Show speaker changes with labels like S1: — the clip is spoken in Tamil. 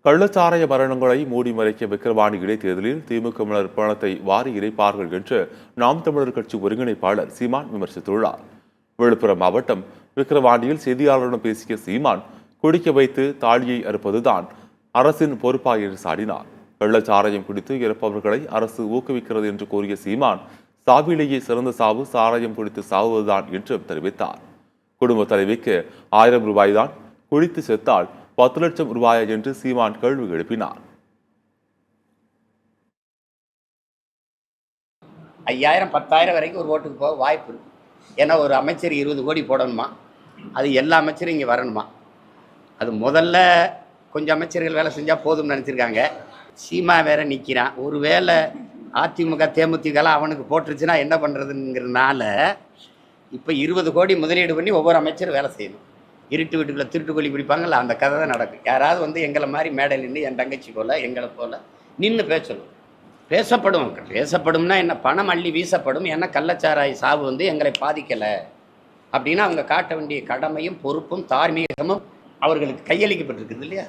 S1: கள்ளச்சாராய மரணங்களை மூடி மறைக்க விக்கிரவாண்டி இடைத்தேர்தலில் திமுகவினர் பணத்தை வாரி இறைப்பார்கள் என்று நாம் தமிழர் கட்சி ஒருங்கிணைப்பாளர் சீமான் விமர்சித்துள்ளார். விழுப்புரம் மாவட்டம் விக்கிரவாண்டியில் செய்தியாளர்களிடம் பேசிய சீமான், குடிக்க வைத்து தாலியை அறுப்பதுதான் அரசின் பொறுப்பா என்று சாடினார். கள்ளச்சாராயம் குடித்து இறப்பவர்களை அரசு ஊக்குவிக்கிறது என்று கூறிய சீமான், சாவிலேயே சிறந்த சாவு சாராயம் குடித்து சாவுவதுதான் என்றும் தெரிவித்தார். குடும்ப தலைவிக்கு 1000 ரூபாய்தான், குடித்து செத்தால் 10 லட்சம் ரூபாயா என்று சீமான் கேள்வி எழுப்பினார்.
S2: 5000 10,000 வரைக்கும் ஒரு ஓட்டுக்கு போக வாய்ப்பு இருக்கு. ஏன்னா ஒரு அமைச்சர் 20 கோடி போடணுமா, அது எல்லா அமைச்சரும் இங்கே வரணுமா. அது முதல்ல கொஞ்சம் அமைச்சர்கள் வேலை செஞ்சால் போதும்னு நினச்சிருக்காங்க. சீமா வேற நிற்கிறான். ஒரு வேளை அதிமுக தேமுதிகலாம் அவனுக்கு போட்டுருச்சுன்னா என்ன பண்ணுறதுங்கிறதுனால இப்போ 20 கோடி முதலீடு பண்ணி ஒவ்வொரு அமைச்சரும் வேலை செய்யணும். இருட்டு வீட்டுக்குள்ளே திருட்டுக்கொல்லி பிடிப்பாங்கல்ல, அந்த கதை தான் நடக்கும். யாராவது எங்களை மாதிரி மேடை நின்று என் தங்கச்சி போல் எங்களை போல் நின்று பேசணும். பேசப்படும்னா என்ன, பணம் அள்ளி வீசப்படும். ஏன்னா கள்ளச்சாராய சாவு எங்களை பாதிக்கலை அப்படின்னா அவங்க காட்ட வேண்டிய கடமையும் பொறுப்பும் தார்மீகமும் அவர்களுக்கு கையளிக்கப்பட்டிருக்குது இல்லையா.